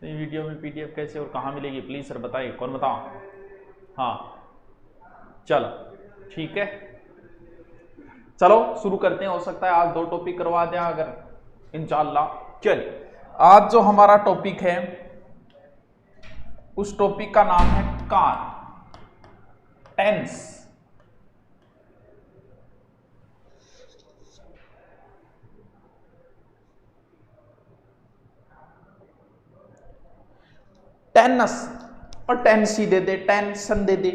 तो वीडियो में पीडीएफ कैसे और कहाँ मिलेगी प्लीज सर बताइए, कौन बताओ। हाँ चलो ठीक है, चलो शुरू करते हैं। हो सकता है आज 2 टॉपिक करवा दें अगर इंशाल्लाह। चलिए आज जो हमारा टॉपिक है उस टॉपिक का नाम है काल, टेंस। टेनस और टेंसी दे दे, टेंशन दे दे।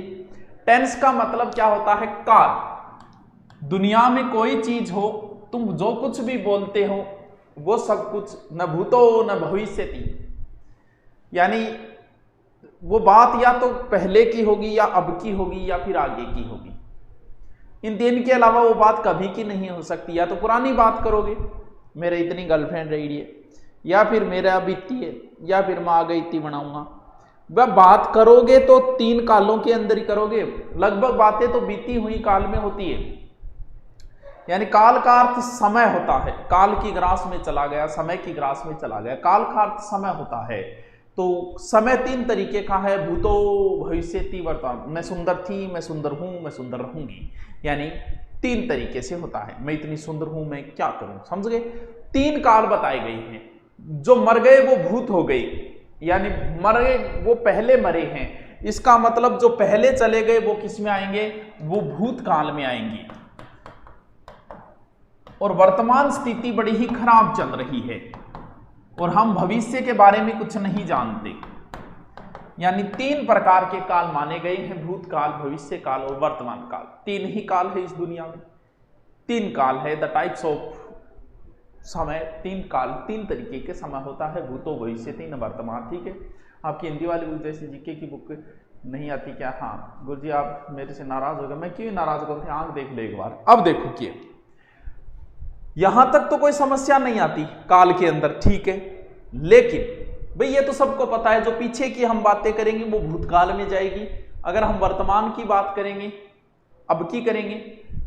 टेंस का मतलब क्या होता है? काल। दुनिया में कोई चीज हो, तुम जो कुछ भी बोलते हो वो सब कुछ न भूतो न भविष्यति, यानी वो बात या तो पहले की होगी या अब की होगी या फिर आगे की होगी। इन 3 के अलावा वो बात कभी की नहीं हो सकती। या तो पुरानी बात करोगे, मेरे इतनी गर्लफ्रेंड रही है, या फिर मेरा अब इतनी है, या फिर मैं आगे इतनी बनाऊंगा। वह बात करोगे तो 3 कालों के अंदर ही करोगे। लगभग बातें तो बीती हुई काल में होती है। यानी काल का अर्थ समय होता है। काल की ग्रास में चला गया, समय की ग्रास में चला गया। काल का अर्थ समय होता है। तो समय 3 तरीके का है, भूतो भविष्यति वर्तमान। मैं सुंदर थी, मैं सुंदर हूं, मैं सुंदर रहूंगी, यानी 3 तरीके से होता है। मैं इतनी सुंदर हूं, मैं क्या करूं, समझ गए। 3 काल बताए गए हैं। जो मर गए वो भूत हो गए, यानी मरे वो पहले मरे हैं। इसका मतलब जो पहले चले गए वो किस में आएंगे? वो भूत काल में आएंगे। और वर्तमान स्थिति बड़ी ही खराब चल रही है और हम भविष्य के बारे में कुछ नहीं जानते। यानी 3 प्रकार के काल माने गए हैं, भूतकाल, भविष्य काल और वर्तमान काल। 3 ही काल है इस दुनिया में। 3 काल है, द टाइप्स ऑफ समय। 3 काल, 3 तरीके के समय होता है, भूतो भविष्यति न वर्तमान। ठीक है, आपकी हिंदी वाली बुक जैसे जीके की बुक नहीं आती क्या? हाँ गुरुजी आप मेरे से नाराज हो गए। मैं क्यों नाराज हो गया? आंख देख लो एक बार। अब देखो कि यहां तक तो कोई समस्या नहीं आती काल के अंदर, ठीक है। लेकिन भाई ये तो सबको पता है, जो पीछे की हम बातें करेंगे वो भूतकाल में जाएगी। अगर हम वर्तमान की बात करेंगे, अब की करेंगे,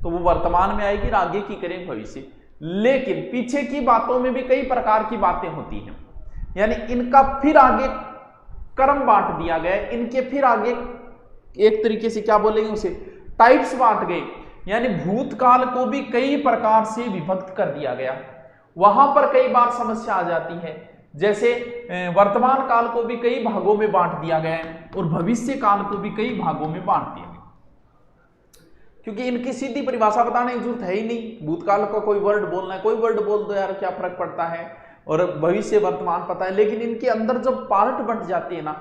तो वो वर्तमान में आएगी, और आगे की करेंगे भविष्य। लेकिन पीछे की बातों में भी कई प्रकार की बातें होती हैं, यानी इनका फिर आगे क्रम बांट दिया गया। इनके फिर आगे एक तरीके से क्या बोलेंगे उसे, टाइप्स बांट गए। यानी भूतकाल को भी कई प्रकार से विभक्त कर दिया गया। वहां पर कई बार समस्या आ जाती है, जैसे वर्तमान काल को भी कई भागों में बांट दिया गया है और भविष्य काल को भी कई भागों में बांट दिया गया, क्योंकि इनकी सीधी परिभाषा बताने की जरूरत है ही नहीं। भूतकाल का कोई वर्ड बोलना है, कोई वर्ड बोल दो यार, क्या फर्क पड़ता है। और भविष्य वर्तमान पता है, लेकिन इनके अंदर जब पार्ट बंट जाते हैं ना,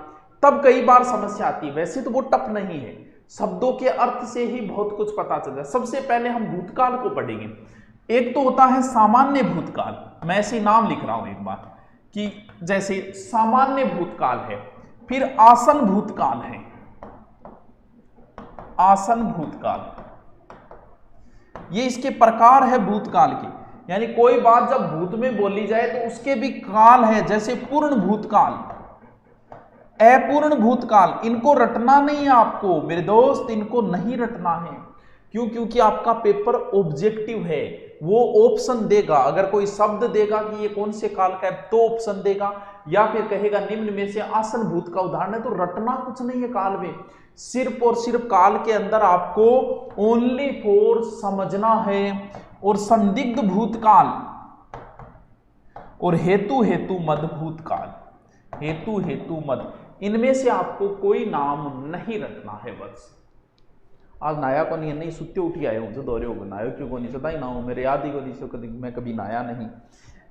तब कई बार समस्या आती है। वैसे तो वो टफ नहीं है, शब्दों के अर्थ से ही बहुत कुछ पता चलता है। सबसे पहले हम भूतकाल को पढ़ेंगे। एक तो होता है सामान्य भूतकाल। मैं ऐसे नाम लिख रहा हूं एक बार, कि जैसे सामान्य भूतकाल है, फिर आसन भूतकाल है। आसन भूतकाल, ये इसके प्रकार है भूतकाल के। यानी कोई बात जब भूत में बोली जाए तो उसके भी काल है, जैसे पूर्ण भूतकाल, अपूर्ण भूतकाल। इनको रटना नहीं है आपको मेरे दोस्त, इनको नहीं रटना है। क्यों? क्योंकि आपका पेपर ऑब्जेक्टिव है, वो ऑप्शन देगा। अगर कोई शब्द देगा कि ये कौन से काल का है तो ऑप्शन देगा, या फिर कहेगा निम्न में से आसन भूत का उदाहरण है। तो रटना कुछ नहीं है काल में, सिर्फ और सिर्फ काल के अंदर आपको ओनली फॉर समझना है। और संदिग्ध भूतकाल और हेतु हेतु मद भूतकाल, हेतु हेतु मद, इनमें से आपको कोई नाम नहीं रखना है। बस आज नाया को नहीं सुत्ते उठी आए हूँ जो दौरे हो गए, नायो क्यों को नहीं सता ही ना हो, मेरे याद ही को नहीं सो, मैं कभी नाया नहीं।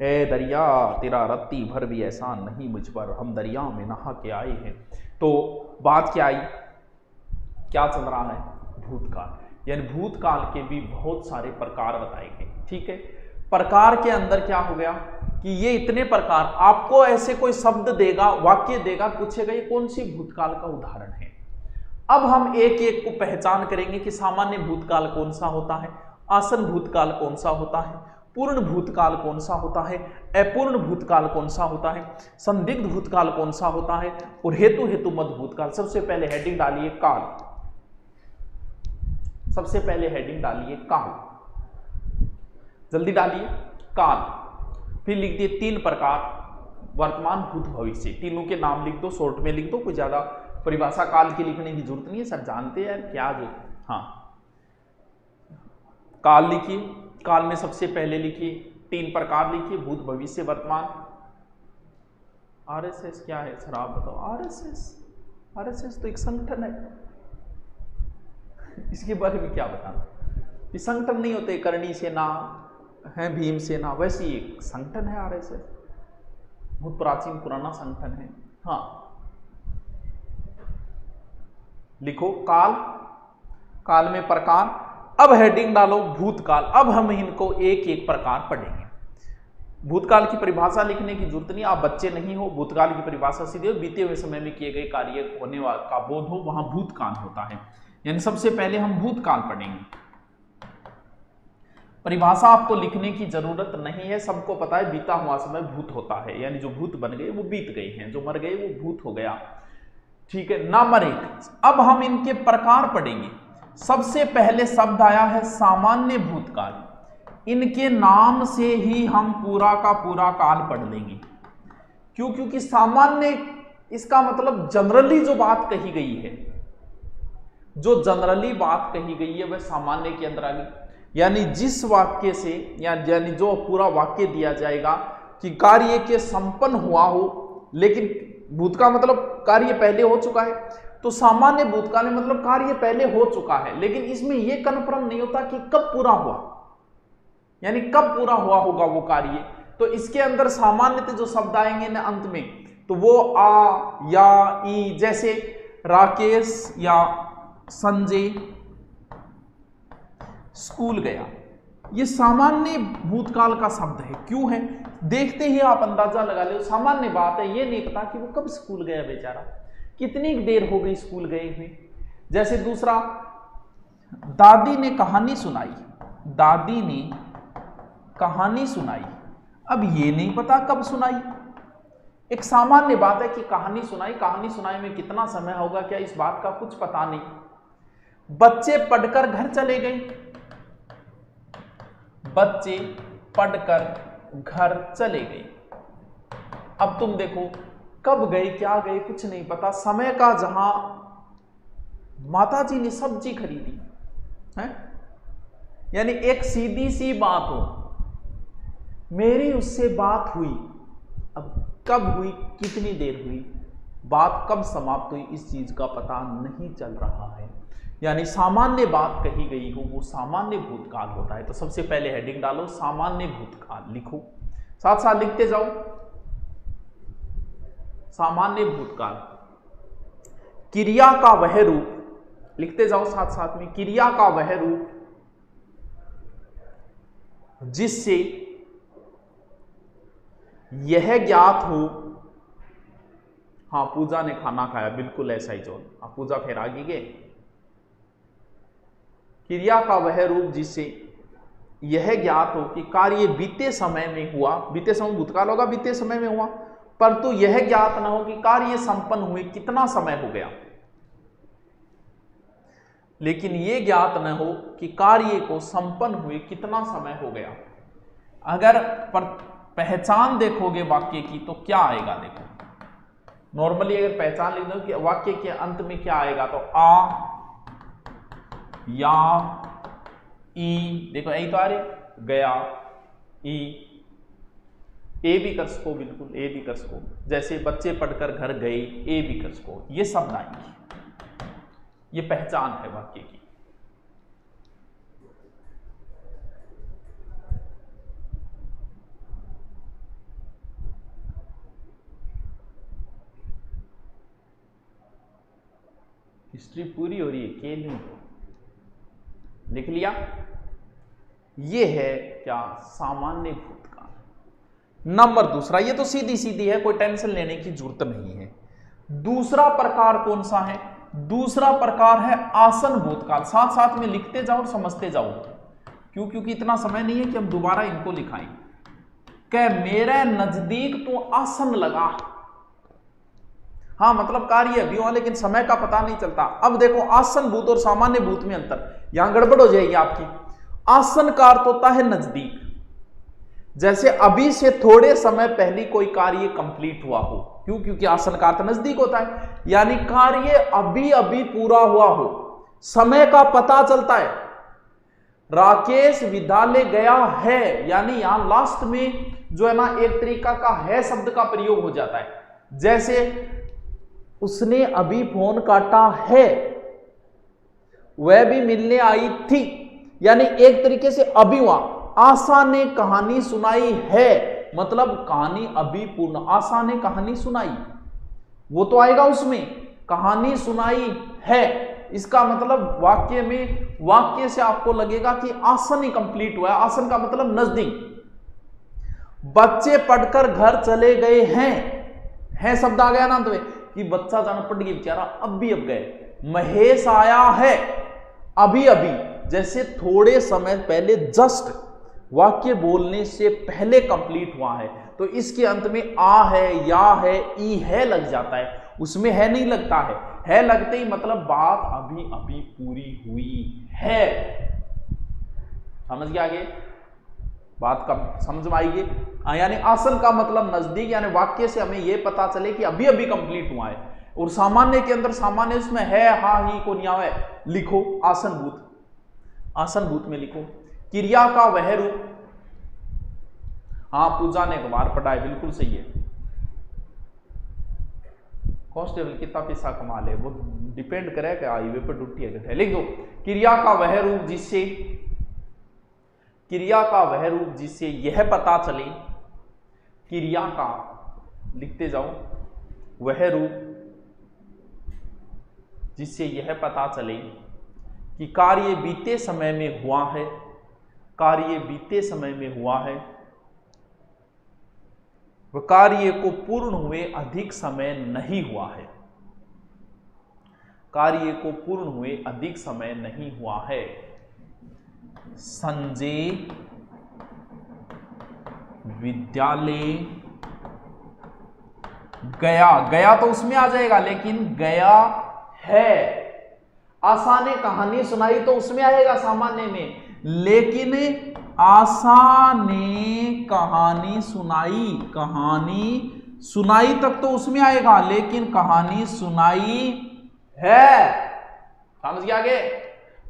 ए दरिया तेरा रत्ती भर भी एहसान नहीं मुझ पर, हम दरिया में नहा के आए हैं। तो बात क्या आई, क्या चल रहा है? भूतकाल। यानी भूतकाल के भी बहुत सारे प्रकार बताए गए, ठीक है। प्रकार के अंदर क्या हो गया कि ये इतने प्रकार, आपको ऐसे कोई शब्द देगा, वाक्य देगा, पूछेगा ये कौन सी भूतकाल का उदाहरण है। अब हम एक एक को पहचान करेंगे कि सामान्य भूतकाल कौन सा होता है, आसन भूतकाल कौन सा होता है, पूर्ण भूतकाल कौन सा होता है, अपूर्ण भूतकाल कौन सा होता है, संदिग्ध भूतकाल कौन सा होता है, और हेतु हेतु मद भूतकाल। सबसे पहले हेडिंग डालिए काल, सबसे पहले हेडिंग डालिए काल, जल्दी डालिए काल। फिर लिख दिए 3 प्रकार, वर्तमान, भूत, भविष्य, तीनों के नाम लिख दो, शॉर्ट में लिख दो, कोई ज्यादा परिभाषा काल की लिखने की जरूरत नहीं है, सर जानते हैं यार क्या जो। हाँ, काल लिखिए, काल में सबसे पहले लिखिए 3 प्रकार लिखिए, भूत, भविष्य, वर्तमान। आरएसएस क्या है सर आप बताओ? आरएसएस तो एक संगठन है, इसके बारे में क्या बताना? ये संगठन नहीं होते, करणी सेना है, भीम सेना, वैसे ही एक संगठन है आरएसएस, बहुत प्राचीन पुराना संगठन है। हाँ, लिखो काल, काल में प्रकार। अब हेडिंग डालो भूतकाल। अब हम इनको एक एक प्रकार पढ़ेंगे। भूतकाल की परिभाषा लिखने की जरूरत नहीं, आप बच्चे नहीं हो। भूतकाल की परिभाषा सीधे बीते हुए समय में किए गए कार्य होने का बोध हो, वहां भूतकाल होता है। यानी सबसे पहले हम भूतकाल पढ़ेंगे। परिभाषा आपको लिखने की जरूरत नहीं है, सबको पता है बीता हुआ समय भूत होता है, यानी जो भूत बन गए वो बीत गए हैं, जो मर गए वो भूत हो गया। ठीक है, नंबर 1। अब हम इनके प्रकार पढ़ेंगे। सबसे पहले शब्द आया है सामान्य भूतकाल। इनके नाम से ही हम पूरा का पूरा काल पढ़ लेंगे। क्यों? क्योंकि सामान्य, इसका मतलब जनरली जो बात कही गई है, जो जनरली बात कही गई है वह सामान्य के अंदर आ गई। यानी जिस वाक्य से यानी जो पूरा वाक्य दिया जाएगा कि कार्य के संपन्न हुआ हो, लेकिन भूत का मतलब कार्य पहले हो चुका है, तो सामान्य भूतकाल में मतलब कार्य पहले हो चुका है, लेकिन इसमें यह कन्फर्म नहीं होता कि कब पूरा हुआ, यानी कब पूरा हुआ होगा वो कार्य। तो इसके अंदर सामान्यतः जो शब्द आएंगे ना अंत में, तो वो आ या ई, जैसे राकेश या संजय स्कूल गया, ये सामान्य भूतकाल का शब्द है। क्यों है? देखते ही आप अंदाजा लगा ले, सामान्य बात है, ये नहीं पता कि वो कब स्कूल गया बेचारा, कितनी देर हो गई स्कूल गए हुए। जैसे दूसरा, दादी ने कहानी सुनाई, दादी ने कहानी सुनाई, अब ये नहीं पता कब सुनाई। एक सामान्य बात है कि कहानी सुनाई, कहानी सुनाई में कितना समय होगा, क्या इस बात का कुछ पता नहीं। बच्चे पढ़कर घर चले गए, बच्चे पढ़कर घर चले गए। अब तुम देखो कब गए, क्या गए, कुछ नहीं पता। समय का, जहां माताजी ने सब्जी खरीदी है, यानी एक सीधी सी बात हो, मेरी उससे बात हुई, अब कब हुई, कितनी देर हुई, बात कब समाप्त हुई, इस चीज का पता नहीं चल रहा है। यानी सामान्य बात कही गई हो वो सामान्य भूतकाल होता है। तो सबसे पहले हेडिंग डालो सामान्य भूतकाल, लिखो, साथ साथ लिखते जाओ सामान्य भूतकाल। क्रिया का वह रूप, लिखते जाओ साथ साथ में, क्रिया का वह रूप जिससे यह ज्ञात हो। हाँ, पूजा ने खाना खाया, बिल्कुल ऐसा ही जोड़, अब पूजा फिर आगे गए। क्रिया का वह रूप जिससे यह ज्ञात हो कि कार्य बीते समय में हुआ, बीते समय भूतकाल होगा, बीते समय में हुआ, परंतु यह ज्ञात न हो कि कार्य संपन्न हुए कितना समय हो गया। लेकिन यह ज्ञात न हो कि कार्य को संपन्न हुए कितना समय हो गया। अगर पहचान देखोगे वाक्य की तो क्या आएगा, देखो नॉर्मली अगर पहचान लिख दो कि वाक्य के अंत में क्या आएगा, तो आ या ई, देखो यही तो आ रहे, गया, ई, ए भी कर सको, बिल्कुल ए भी कर सको, जैसे बच्चे पढ़कर घर गए, ए भी कर सको, ये शब्द आएंगे, ये पहचान है वाक्य की। हिस्ट्री पूरी हो रही है, के नहीं लिख लिया। ये है क्या, सामान्य भूतकाल। नंबर दूसरा, ये तो सीधी सीधी है, कोई टेंशन लेने की जरूरत नहीं है। दूसरा प्रकार कौन सा है? दूसरा प्रकार है आसन भूतकाल। साथ साथ में लिखते जाओ और समझते जाओ, क्यों? क्योंकि इतना समय नहीं है कि हम दोबारा इनको लिखाएं। क्या मेरे नजदीक तो आसन लगा, हाँ मतलब कार्य अभी हुआ लेकिन समय का पता नहीं चलता। अब देखो आसन भूत और सामान्य भूत में अंतर, यहां गड़बड़ हो जाएगी आपकी। आसन का अर्थ होता है नजदीक, जैसे अभी से थोड़े समय पहले कोई कार्य कंप्लीट हुआ हो, क्यों? क्योंकि आसन का अर्थ नजदीक होता है, यानी कार्य अभी अभी पूरा हुआ हो, समय का पता चलता है। राकेश विद्यालय गया है, यानी यहां लास्ट में जो है ना एक तरीका का है शब्द का प्रयोग हो जाता है। जैसे उसने अभी फोन काटा है, वह भी मिलने आई थी, यानी एक तरीके से अभी हुआ। आशा ने कहानी सुनाई है, मतलब कहानी अभी पूर्ण। आशा ने कहानी सुनाई, वो तो आएगा उसमें। कहानी सुनाई है, इसका मतलब वाक्य में, वाक्य से आपको लगेगा कि आसन ही कंप्लीट हुआ है। आसन का मतलब नजदीक। बच्चे पढ़कर घर चले गए हैं, है शब्द आ गया ना तो कि बच्चा जाना पड़ गया बेचारा, अब गए। महेश आया है, अभी अभी, जैसे थोड़े समय पहले, जस्ट वाक्य बोलने से पहले कंप्लीट हुआ है। तो इसके अंत में आ है, या है, ई है लग जाता है, उसमें है नहीं लगता है लगते ही मतलब बात अभी अभी पूरी हुई है। समझ गया? आगे बात कब समझ में आएगी? यानी आसन का मतलब नजदीक, यानी वाक्य से हमें यह पता चले कि अभी अभी कंप्लीट हुआ है। और सामान्य के अंदर, सामान्य उसमें है, हा, ही को निया है, लिखो आसनभूत, आसनभूत में लिखो। क्रिया का वह रूप, हाँ पूजा ने अखबार पढ़ा है, बिल्कुल सही है। कांस्टेबल कितना पैसा कमा ले, वो डिपेंड करे कि हाईवे पर ड्यूटी है। लिख दो क्रिया का वह रूप जिससे, क्रिया का वह रूप जिससे यह पता चले, क्रिया का लिखते जाओ, वह रूप जिससे यह पता चले कि कार्य बीते समय में हुआ है, कार्य बीते समय में हुआ है, वह कार्य को पूर्ण हुए अधिक समय नहीं हुआ है, कार्य को पूर्ण हुए अधिक समय नहीं हुआ है। संजय विद्यालय गया, गया तो उसमें आ जाएगा, लेकिन गया है। आशा ने कहानी सुनाई तो उसमें आएगा सामान्य में, लेकिन आशा ने कहानी सुनाई, कहानी सुनाई तक तो उसमें आएगा, लेकिन कहानी सुनाई है। समझ गया? आगे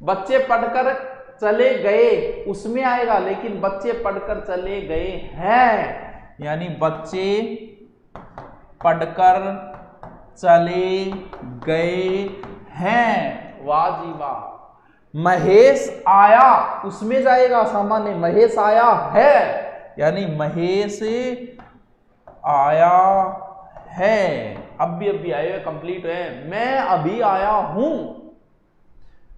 बच्चे पढ़कर चले गए, उसमें आएगा, लेकिन बच्चे पढ़कर चले गए हैं, यानी बच्चे पढ़कर चले गए हैं। वाह जी वाह। महेश आया, उसमें जाएगा सामान्य, महेश आया है, यानी महेश आया है, अभी आए हुए कंप्लीट है। मैं अभी आया हूं,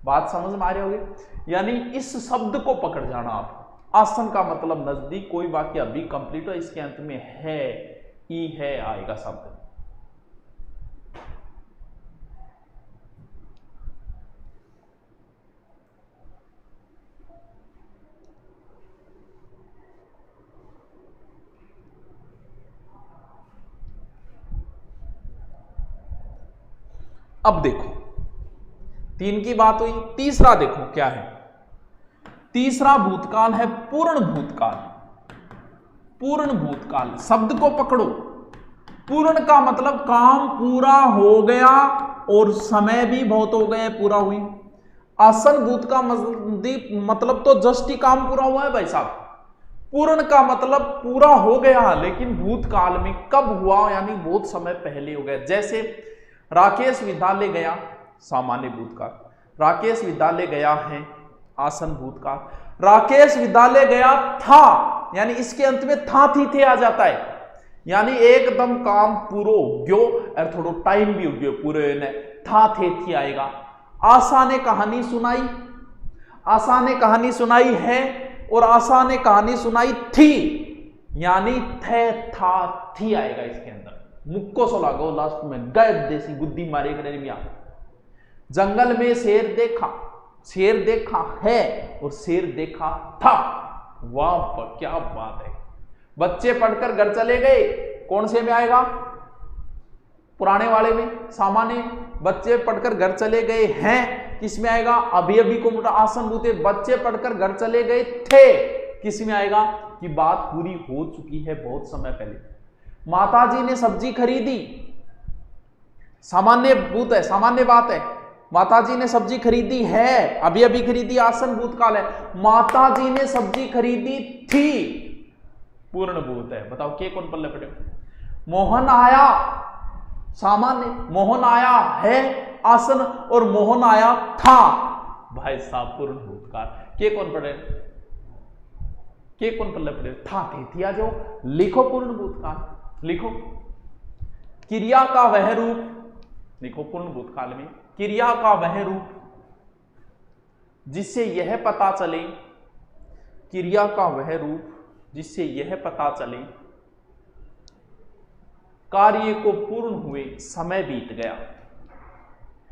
बात समझ में आ रही होगी? यानी इस शब्द को पकड़ जाना आप। आसन का मतलब नजदीक, कोई वाक्य अभी कंप्लीट हो, इसके अंत में है, ई है आएगा शब्द। अब देखो, तीन की बात हुई, तीसरा देखो क्या है। तीसरा भूतकाल है पूर्ण भूतकाल। पूर्ण भूतकाल शब्द को पकड़ो। पूर्ण का मतलब काम पूरा हो गया और समय भी बहुत हो गए, पूरा हुई। आसन भूत का मतलब तो जस्ट ही काम पूरा हुआ है भाई साहब। पूर्ण का मतलब पूरा हो गया, लेकिन भूतकाल में कब हुआ, यानी बहुत समय पहले हो गया। जैसे राकेश विद्यालय गया, सामान्य भूतकाल। राकेश विद्यालय गया है, आसन भूतकाल। राकेश विद्यालय गया था, यानी इसके अंत में था थी थे आ जाता है, यानी एकदम काम पूरा हो गयो और थोड़ा टाइम भी हो गयो पूरे ने, था थे थी आएगा। आशा ने कहानी सुनाई, आशा ने कहानी सुनाई है, और आशा ने कहानी सुनाई थी, यानी थे था थी आएगा इसके अंदर। मुक्को सो लागो लास्ट में, गैर देसी गुद्दी मारे मिया। जंगल में शेर देखा, शेर देखा है और शेर देखा था। वाह क्या बात है। बच्चे पढ़कर घर चले गए, कौन से में आएगा? पुराने वाले में, सामान्य। बच्चे पढ़कर घर चले गए हैं, किस में आएगा? अभी अभी को मोटा आसन भूते। बच्चे पढ़कर घर चले गए थे, किस में आएगा? कि बात पूरी हो चुकी है बहुत समय पहले। माताजी ने सब्जी खरीदी, सामान्य भूत है, सामान्य बात है। माताजी ने सब्जी खरीदी है, अभी अभी खरीदी, आसन भूतकाल है। माताजी ने सब्जी खरीदी थी, पूर्ण भूत है। बताओ के कौन पल्ले पड़े। मोहन आया, सामान्य, मोहन आया है आसन, और मोहन आया था, भाई साहब पूर्ण भूतकाल। के कौन पड़े, के कौन पल्ले पड़े, था थे थी आ जाओ, लिखो पूर्ण भूतकाल, लिखो। क्रिया का वह रूप, लिखो पूर्ण भूतकाल में क्रिया का वह रूप जिससे यह पता चले, क्रिया का वह रूप जिससे यह पता चले कार्य को पूर्ण हुए समय बीत गया।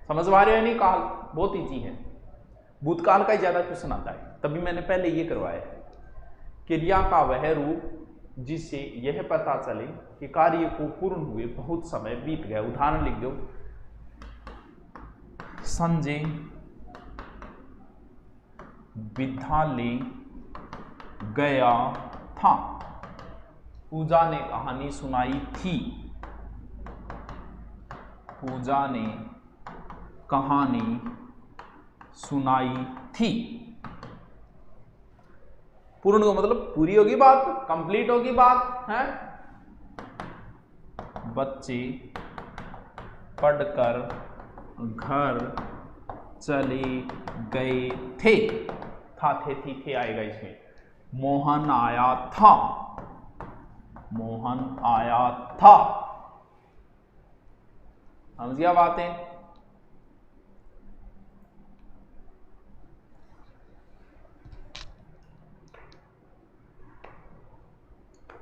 समझ पा रहे हो नहीं, काल बहुत ईजी है, भूतकाल का ही ज्यादा क्वेश्चन आता है, तभी मैंने पहले ये करवाया है। क्रिया का वह रूप जिससे यह पता चले कि कार्य को पूर्ण हुए बहुत समय बीत गया। उदाहरण लिख दो, संजय विद्यालय गया था, पूजा ने कहानी सुनाई थी, पूजा ने कहानी सुनाई थी। पूर्ण का मतलब पूरी होगी बात, कंप्लीट होगी बात है। बच्चे पढ़कर घर चले गए थे, था थे थी थे आएगा इसमें। मोहन आया था, मोहन आया था। समझ गया बातें।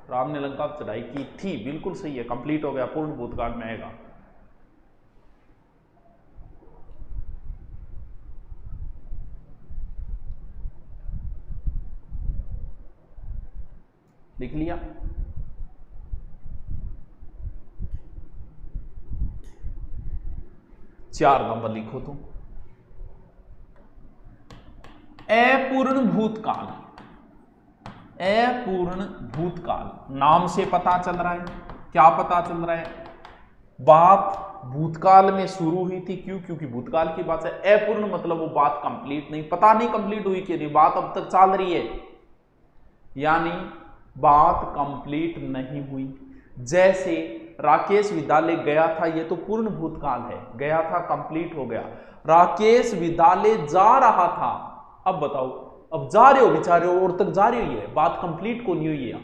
राम ने लंका पर चढ़ाई की थी, बिल्कुल सही है, कंप्लीट हो गया, पूर्ण भूतकाल में आएगा। लिख लिया। चार नंबर लिखो तुम। अपूर्ण भूतकाल, अपूर्ण भूतकाल नाम से पता चल रहा है, क्या पता चल रहा है, बात भूतकाल में शुरू हुई थी। क्यों? क्योंकि भूतकाल की बात है। अपूर्ण मतलब वो बात कंप्लीट नहीं, पता नहीं कंप्लीट हुई कि नहीं, बात अब तक चल रही है, यानी बात कंप्लीट नहीं हुई। जैसे राकेश विद्यालय गया था, ये तो पूर्ण भूतकाल है, गया था कंप्लीट हो गया। राकेश विद्यालय जा रहा था, अब बताओ, अब जा रहे हो बेचारे और तक जा रही है, बात कंप्लीट को नहीं हुई है।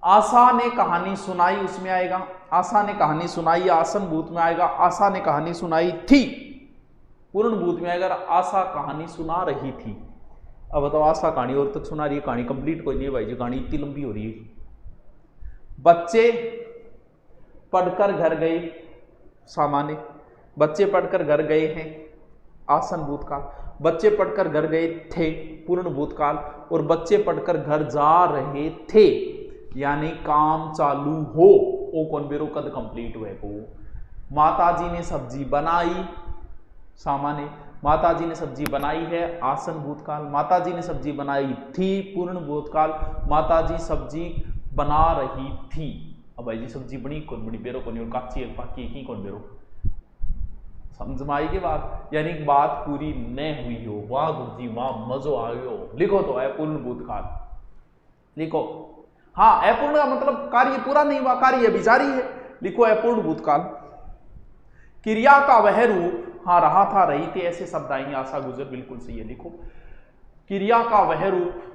आशा ने कहानी सुनाई, उसमें आएगा, आशा ने कहानी सुनाई, आसन भूत में आएगा। आशा ने कहानी सुनाई थी, पूर्ण भूत में आएगा। आशा कहानी सुना रही थी, अब बताओ आशा कहानी और तक सुना रही है, कहानी कंप्लीट कोई नहीं है भाई जी, कहानी इतनी लंबी हो रही है। बच्चे पढ़कर घर गए, सामान्य, बच्चे पढ़कर घर गए हैं, आसन भूतकाल। बच्चे पढ़कर घर गए थे, पूर्ण भूतकाल। और बच्चे पढ़कर घर जा रहे थे, यानी काम चालू हो, ओ कौन बेरो कद कंप्लीट हुए को। माताजी ने सब्जी बनाई, सामान्य, माताजी ने सब्जी बनाई है, आसन भूतकाल। माताजी ने सब्जी बनाई थी, पूर्ण भूतकाल। माताजी सब्जी बना रही थी, अब भाई जी सब्जी बनी कौन, बनी बेरो कौन, काची पाकी की कौन बेरो। समझ में आई की बात, यानी बात पूरी न हुई हो। वाह गुरुजी वाह, मजो आयो। लिखो तो अपूर्ण भूतकाल, लिखो। हाँ, अपूर्ण का मतलब कार्य पूरा नहीं हुआ, कार्य अभी जारी है, लिखो अपूर्ण भूतकाल। क्रिया का वह रूप, हाँ रहा था रही थी ऐसे शब्द आएंगे। आशा गुजर, बिल्कुल सही है, लिखो। क्रिया का वह रूप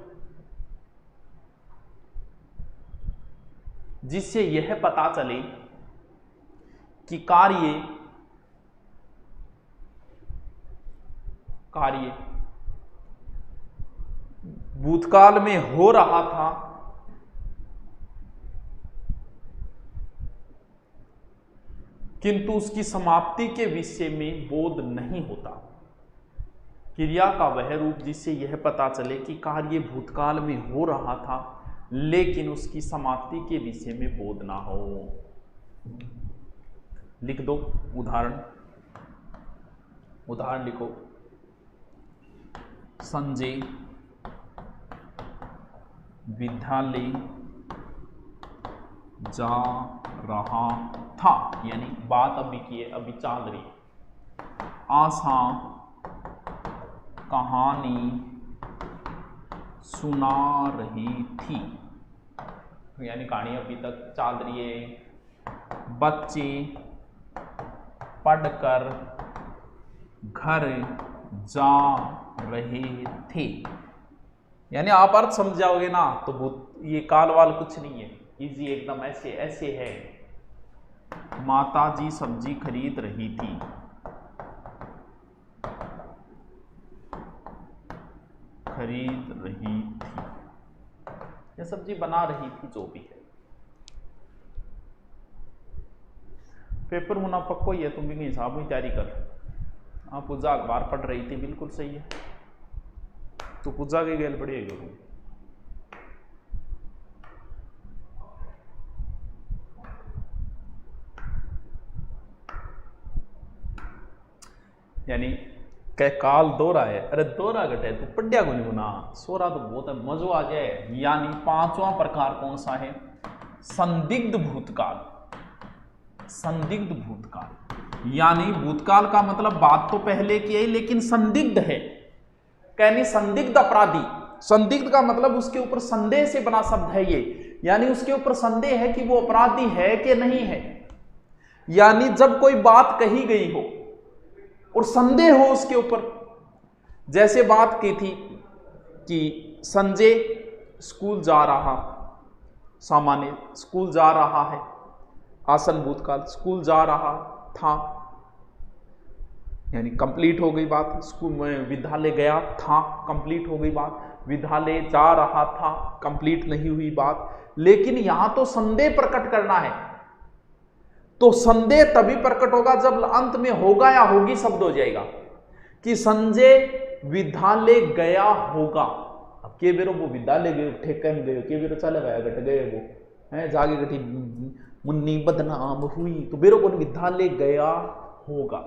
जिससे यह पता चले कि कार्य भूतकाल में हो रहा था, किंतु उसकी समाप्ति के विषय में बोध नहीं होता। क्रिया का वह रूप जिससे यह पता चले कि कार्य भूतकाल में हो रहा था, लेकिन उसकी समाप्ति के विषय में बोध ना हो। लिख दो उदाहरण, उदाहरण लिखो। संजय विद्यालय जा रहा था, यानी बात अभी की है, अभी चल रही है। आशा कहानी सुना रही थी, यानी कहानी अभी तक चल रही है। बच्चे पढ़कर घर जा रहे थे, यानी आप अर्थ समझ जाओगे ना तो बहुत, ये काल वाल कुछ नहीं है, इजी एकदम, ऐसे ऐसे है। माता जी सब्जी खरीद रही थी, खरीद रही थी या सब्जी बना रही थी, जो भी है। पेपर होना पक्को ही है, तुम भी हिसाब में तैयारी कर। आप पूजा अखबार पढ़ रही थी, बिल्कुल सही है, तो पूजा के गेल पढ़ी है। यानी कह काल दोहरा है, अरे दोहरा घटे तो पढ़िया को नहीं गुना, सोरा तो बहुत है, मजो आ जाए। यानी पांचवा प्रकार कौन सा है? संदिग्ध भूतकाल। संदिग्ध भूतकाल यानी भूतकाल का मतलब बात तो पहले की है लेकिन संदिग्ध है, कहनी संदिग्ध अपराधी। संदिग्ध का मतलब उसके ऊपर संदेह से बना शब्द है ये, यानी उसके ऊपर संदेह है कि वो अपराधी है कि नहीं है। यानी जब कोई बात कही गई हो और संदेह हो उसके ऊपर, जैसे बात की थी कि संजय स्कूल जा रहा, सामान्य स्कूल जा रहा है, आसन भूतकाल स्कूल जा रहा था, यानी कंप्लीट हो गई बात। स्कूल में विद्यालय गया था, कंप्लीट हो गई बात। विद्यालय जा रहा था, कंप्लीट नहीं हुई बात। लेकिन यहां तो संदेह प्रकट करना है, तो संदेह तभी प्रकट होगा जब अंत में होगा या होगी शब्द हो जाएगा कि संजय विद्यालय गया होगा। अब के बेरो वो विद्यालय गए, ठेके में गए, के बेरो चले गया गट गए, वो है जागे गठी मुन्नी बदनाम हुई, तो बेरो को विद्यालय गया होगा।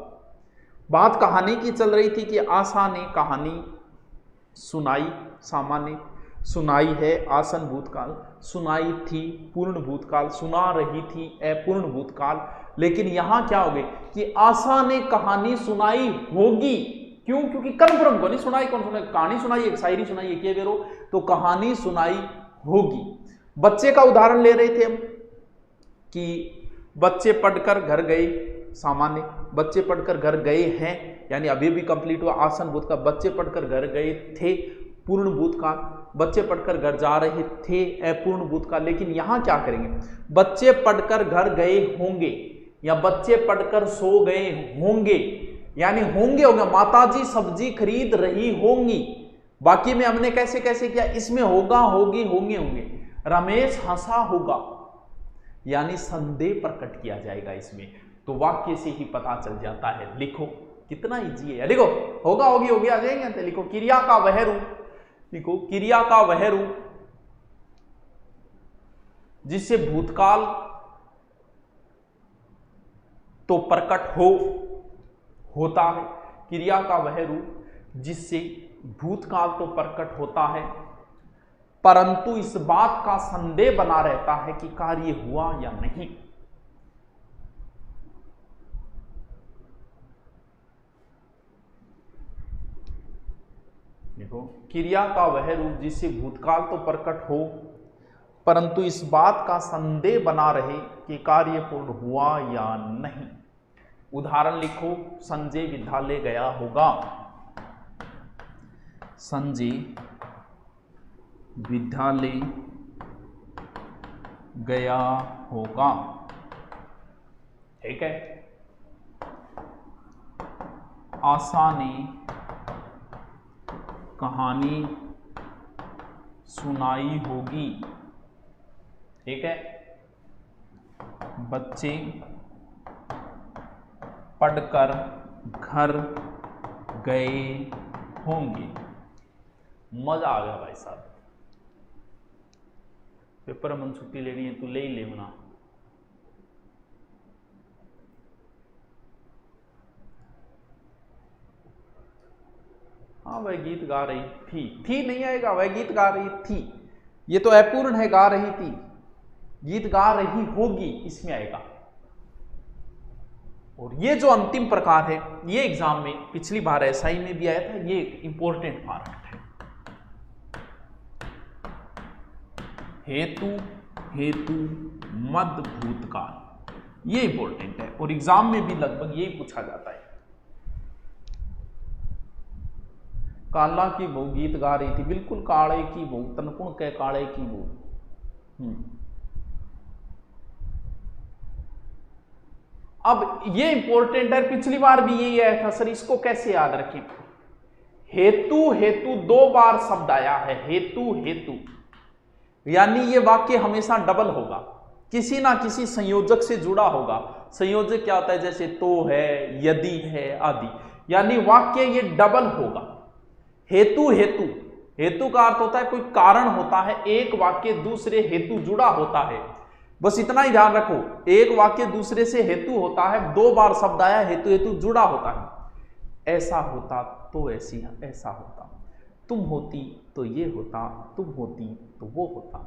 बात कहानी की चल रही थी कि आशा ने कहानी सुनाई, सामान्य सुनाई है, आसन भूतकाल, सुनाई थी पूर्ण भूतकाल, सुना रही थी अपूर्ण भूतकाल। लेकिन यहां क्या हो गई कि आशा ने कहानी सुनाई होगी। क्यों? क्योंकि कन्फर्म को नहीं सुनाई, कौन सुनाई? कहानी सुनाई, एक शायरी सुनाई, एक ये बेरो, तो कहानी सुनाई होगी। बच्चे का उदाहरण ले रहे थे हम कि बच्चे पढ़कर घर गए, सामान्य बच्चे पढ़कर घर गए हैं, यानी अभी भी कंप्लीट हुआ आसन भूतकाल। बच्चे पढ़कर घर गए थे पूर्ण भूतकाल, बच्चे पढ़कर घर जा रहे थे अपूर्ण भूतकाल। लेकिन यहां क्या करेंगे? बच्चे पढ़कर घर गए होंगे या बच्चे पढ़कर सो गए होंगे, यानी होंगे होगा, माताजी सब्जी खरीद रही होंगी। बाकी में हमने कैसे कैसे किया, इसमें होगा, होगी, होंगे होंगे। रमेश हंसा होगा, यानी संदेह प्रकट किया जाएगा इसमें, तो वाक्य से ही पता चल जाता है। लिखो, कितना इजी है। लिखो, होगा, होगी, होगी आ जाएंगे। तो लिखो क्रिया का वह रूप, लिखो क्रिया का वह रूप जिससे भूतकाल तो प्रकट होता है। क्रिया का वह रूप जिससे भूतकाल तो प्रकट होता है, परंतु इस बात का संदेह बना रहता है कि कार्य हुआ या नहीं। देखो, क्रिया का वह रूप जिससे भूतकाल तो प्रकट हो, परंतु इस बात का संदेह बना रहे कि कार्य पूर्ण हुआ या नहीं। उदाहरण लिखो, संजय विद्यालय गया होगा। संजय विद्यालय गया होगा, ठीक है। आशा ने कहानी सुनाई होगी, ठीक है। बच्चे पढ़कर घर गए होंगे। मजा आ गया भाई साहब। पेपर में छुट्टी लेनी है, तू ले ही ले मना। हाँ, वह गीत गा रही थी नहीं आएगा, वह गीत गा रही थी, ये तो अपूर्ण है, गा रही थी, गीत गा रही होगी, इसमें आएगा। और ये जो अंतिम प्रकार है, ये एग्जाम में पिछली बार एसआई में भी आया था, ये एक इंपॉर्टेंट पार्ट है। हेतु, हेतु मद भूतकाल, ये इंपॉर्टेंट है और एग्जाम में भी लगभग यही पूछा जाता है। काला की बहू गीत गा रही थी, बिल्कुल काले की बहू, तनपुण के काले की बहू। अब ये इंपॉर्टेंट है, पिछली बार भी यही आया था सर, इसको कैसे याद रखें। हेतु, हेतु 2 बार शब्द आया है, हेतु, हेतु, यानी ये वाक्य हमेशा डबल होगा, किसी ना किसी संयोजक से जुड़ा होगा। संयोजक क्या होता है, जैसे तो है, यदि है आदि, यानी वाक्य ये डबल होगा। हेतु, हेतु, हेतु का अर्थ होता है कोई कारण होता है, एक वाक्य दूसरे हेतु जुड़ा होता है, बस इतना ही ध्यान रखो, एक वाक्य दूसरे से हेतु होता है, 2 बार शब्द आया, हेतु, हेतु जुड़ा होता है। ऐसा होता तो ऐसी, ऐसा होता, तुम होती तो ये होता, तुम होती तो वो होता,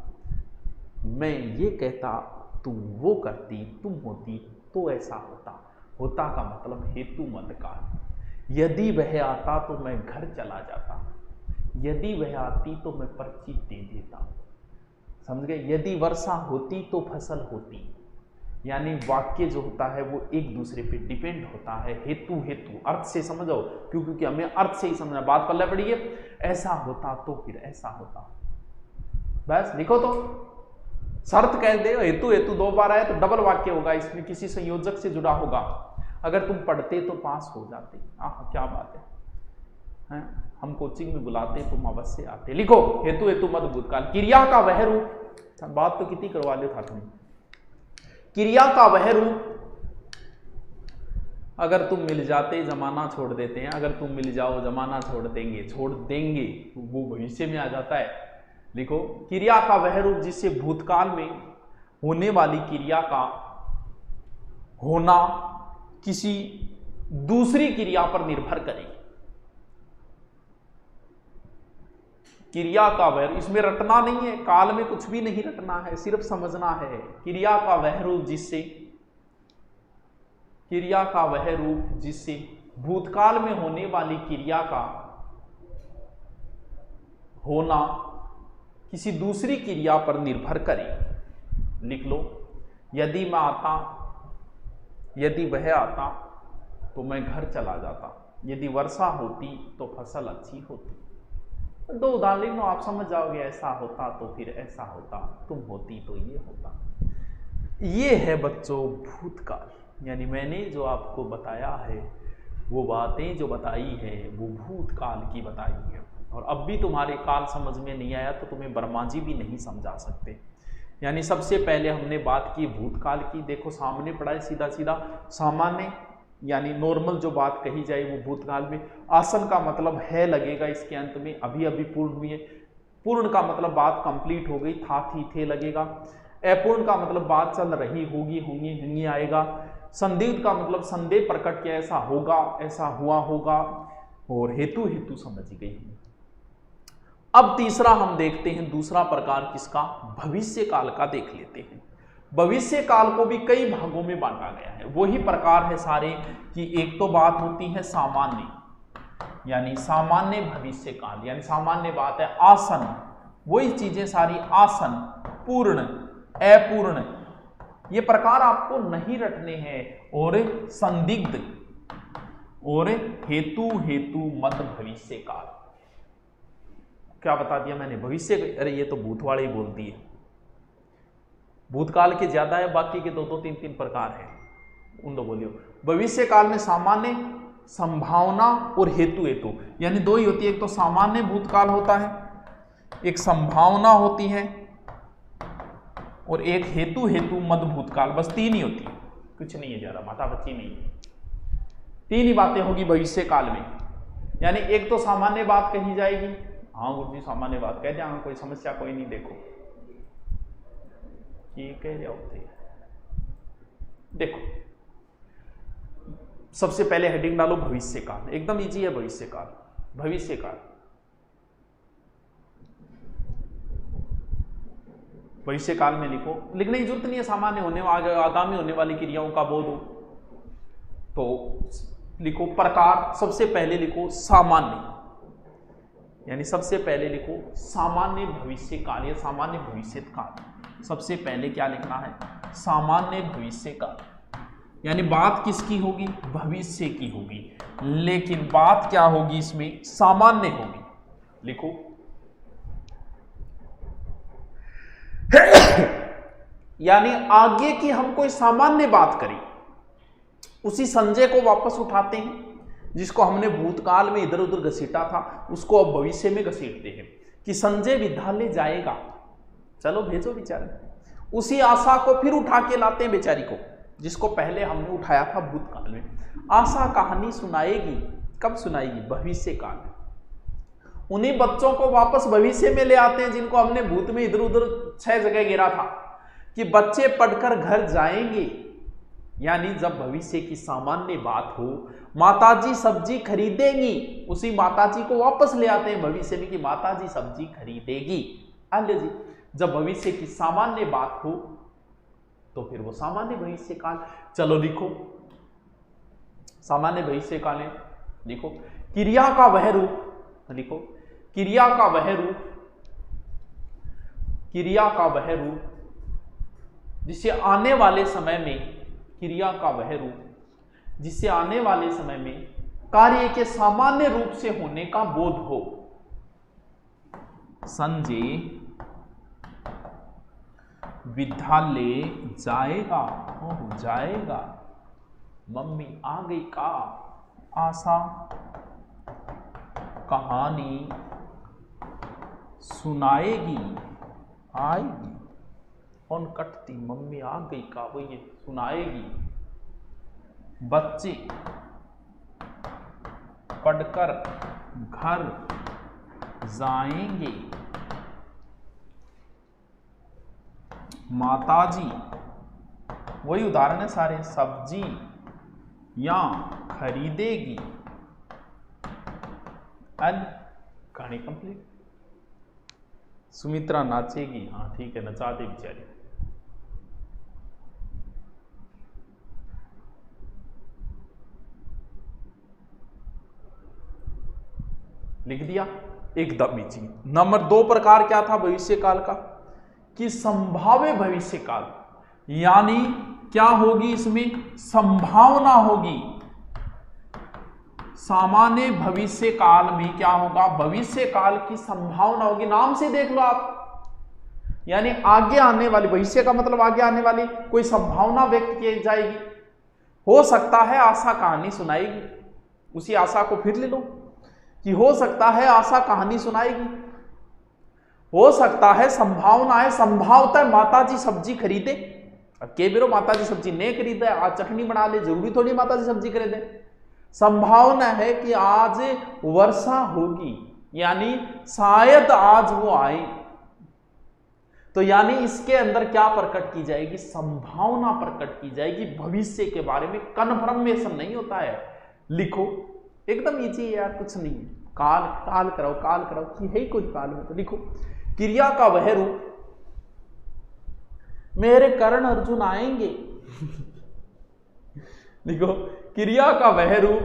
मैं ये कहता तुम वो करती, तुम होती तो ऐसा होता। होता का मतलब हेतु मद काल। यदि वह आता तो मैं घर चला जाता, यदि वह आती तो मैं पर्ची दे देता, समझ गए। यदि वर्षा होती तो फसल होती, यानी वाक्य जो होता है वो एक दूसरे पे डिपेंड होता है। हेतु, हेतु अर्थ से समझो, क्योंकि हमें अर्थ से ही समझना, बात पल्ले पड़ी है। ऐसा होता तो फिर ऐसा होता, बस लिखो तो शर्त कह दे, हेतु, हेतु 2 बार आए तो डबल वाक्य होगा, इसमें किसी संयोजक से जुड़ा होगा। अगर तुम पढ़ते तो पास हो जाते। क्या बात है? हम कोचिंग में बुलाते तुम अवश्य आते। लिखो हेतु, हेतु मद भूतकाल। क्रिया का वह रूप, बात तो कितनी करवा दे था तुम। क्रिया का वह रूप, अगर तुम मिल जाते जमाना छोड़ देते हैं, अगर तुम मिल जाओ जमाना छोड़ देंगे, वो भविष्य में आ जाता है। लिखो क्रिया का वह रूप जिससे भूतकाल में होने वाली क्रिया का होना किसी दूसरी क्रिया पर निर्भर करे। क्रिया का वह, इसमें रटना नहीं है, काल में कुछ भी नहीं रटना है, सिर्फ समझना है। क्रिया का वह रूप जिससे, क्रिया का वह रूप जिससे भूतकाल में होने वाली क्रिया का होना किसी दूसरी क्रिया पर निर्भर करे। लिख लो, यदि मैं आता, यदि वह आता तो मैं घर चला जाता, यदि वर्षा होती तो फसल अच्छी होती। 2 उदाहरण आप समझ जाओगे, ऐसा होता तो फिर ऐसा होता, तुम होती तो ये होता। ये है बच्चों भूतकाल, यानी मैंने जो आपको बताया है, वो बातें जो बताई है वो भूतकाल की बताई है। और अब भी तुम्हारे काल समझ में नहीं आया तो तुम्हें वर्मा जी भी नहीं समझा सकते। यानी सबसे पहले हमने बात की भूतकाल की, देखो सामने पढ़ा है सीधा सीधा। सामान्य यानी नॉर्मल जो बात कही जाए वो भूतकाल में। आसन का मतलब है लगेगा इसके अंत में, अभी अभी पूर्ण हुई है। पूर्ण का मतलब बात कंप्लीट हो गई, था थी थे लगेगा। अपूर्ण का मतलब बात चल रही होगी, होंगी होंगी आएगा। संदिग्ध का मतलब संदेह प्रकट किया, ऐसा होगा, ऐसा हुआ होगा। और हेतु, हेतु समझ गई। अब तीसरा हम देखते हैं, दूसरा प्रकार किसका, भविष्य काल का देख लेते हैं। भविष्य काल को भी कई भागों में बांटा गया है। वही प्रकार है सारे कि एक तो बात होती है सामान्य, यानी सामान्य भविष्य काल, यानी सामान्य बात है आसन, वही चीजें सारी आसन, पूर्ण, अपूर्ण, ये प्रकार आपको नहीं रटने हैं। और संदिग्ध और हेतु, हेतु मत भविष्य काल। क्या बता दिया मैंने, भविष्य, अरे ये तो भूत वाले ही बोल दिए। भूतकाल के ज्यादा है, बाकी के 2-2, 3-3 प्रकार है, उन दो बोलियो। भविष्य काल में सामान्य, संभावना और हेतु, हेतु यानी 2 ही होती है। एक तो सामान्य भूतकाल होता है, एक संभावना होती है, और एक हेतु, हेतु मद भूतकाल। बस 3 ही होती है, कुछ नहीं है, ज्यादा माता बच्ची नहीं है। 3 ही बातें होगी भविष्य काल में। यानी एक तो सामान्य बात कही जाएगी, हाँ गुरु जी सामान्य बात कह दिया, कोई समस्या कोई नहीं। देखो ये कह रहे होते, देखो सबसे पहले हेडिंग डालो भविष्य काल, एकदम इजी है भविष्य काल। भविष्य काल भविष्य काल में लिखो, लिखने की जरूरत नहीं है, सामान्य होने आगामी होने वाली क्रियाओं का बोध हो तो लिखो। प्रकार सबसे पहले लिखो सामान्य, यानी सबसे पहले लिखो सामान्य भविष्य काल या सामान्य भविष्य काल। सबसे पहले क्या लिखना है? सामान्य भविष्य काल, यानी बात किसकी होगी? भविष्य की होगी, लेकिन बात क्या होगी इसमें? सामान्य होगी। लिखो यानी आगे की हम कोई सामान्य बात करें, उसी संजय को वापस उठाते हैं, जिसको हमने भूतकाल में इधर उधर घसीटा था उसको अब भविष्य में घसीटते हैं कि संजय विद्यालय जाएगा, चलो भेजो बेचारे। उसी आशा को फिर उठा के लाते हैं बेचारी को, जिसको पहले हमने उठाया था भूतकाल में। आशा कहानी सुनाएगी, कब सुनाएगी? भविष्य काल में। उन्हीं बच्चों को वापस भविष्य में ले आते हैं जिनको हमने भूत में इधर उधर 6 जगह गिरा था कि बच्चे पढ़कर घर जाएंगे। यानी जब भविष्य की सामान्य बात हो, माताजी सब्जी खरीदेंगी, उसी माताजी को वापस ले आते हैं भविष्य में कि माताजी सब्जी खरीदेगी। आलिया जी, जब भविष्य की सामान्य बात हो तो फिर वो सामान्य भविष्य काल। चलो लिखो सामान्य भविष्य काल है। लिखो क्रिया का वह रूप, लिखो क्रिया का वह रूप, क्रिया का वह रूप जिससे आने वाले समय में, क्रिया का वह रूप जिससे आने वाले समय में कार्य के सामान्य रूप से होने का बोध हो। संजय विद्यालय जाएगा, हो जाएगा, मम्मी आ गई का, आशा कहानी सुनाएगी, आएगी, कौन कटती, मम्मी आ गई का, वो ये सुनाएगी, बच्चे पढ़कर घर जाएंगे, माताजी, वही उदाहरण है सारे, सब्जी या खरीदेगी। एंड कहानी कंप्लीट। सुमित्रा नाचेगी, हाँ ठीक है, नचा दे बेचारी। लिख दिया एकदम इजी। नंबर 2 प्रकार क्या था भविष्य काल का? कि संभाव्य भविष्य काल, यानी क्या होगी इसमें? संभावना होगी। सामान्य भविष्य काल में क्या होगा? भविष्य काल की संभावना होगी। नाम से देख लो आप, यानी आगे आने वाली, भविष्य का मतलब आगे आने वाली कोई संभावना व्यक्त की जाएगी। हो सकता है आशा कहानी सुनाएगी, उसी आशा को फिर ले लो कि हो सकता है आशा कहानी सुनाएगी, हो सकता है, संभावना है, संभावता माताजी सब्जी खरीदे। अब के बेरो माताजी सब्जी नहीं खरीदे, आज चटनी बना ले, जरूरी थोड़ी माताजी सब्जी खरीदे। संभावना है कि आज वर्षा होगी, यानी शायद आज वो आए। तो यानी इसके अंदर क्या प्रकट की जाएगी? संभावना प्रकट की जाएगी। भविष्य के बारे में कन्फर्मेशन नहीं होता है। लिखो एकदम इजी है यार, कुछ नहीं है। काल काल कराओ, काल कराओ कि है कुछ काल में। तो लिखो क्रिया का वह रूप, मेरे कर्ण अर्जुन आएंगे। लिखो क्रिया का वह रूप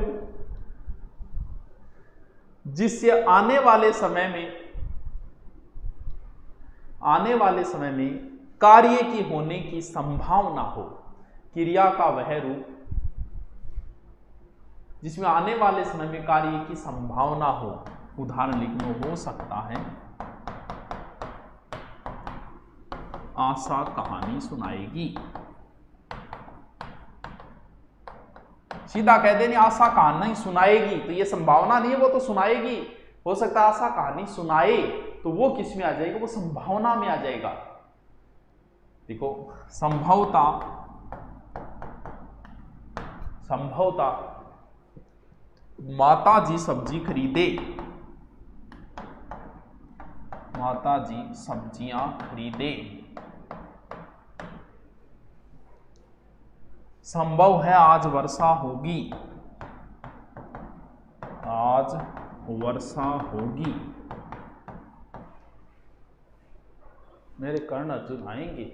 जिससे आने वाले समय में कार्य की होने की संभावना हो। क्रिया का वह रूप जिसमें आने वाले समय में कार्य की संभावना हो। उदाहरण लिखना हो सकता है आशा कहानी सुनाएगी। सीधा कह देनी आशा कहानी सुनाएगी, तो ये संभावना नहीं है, वो तो सुनाएगी। हो सकता है आशा कहानी सुनाए, तो वो किस में आ जाएगा? वो संभावना में आ जाएगा। देखो संभवता माताजी सब्जी खरीदे, माताजी सब्जियां खरीदे। संभव है आज वर्षा होगी, आज वर्षा होगी। मेरे कर्ण अर्जुन आएंगे,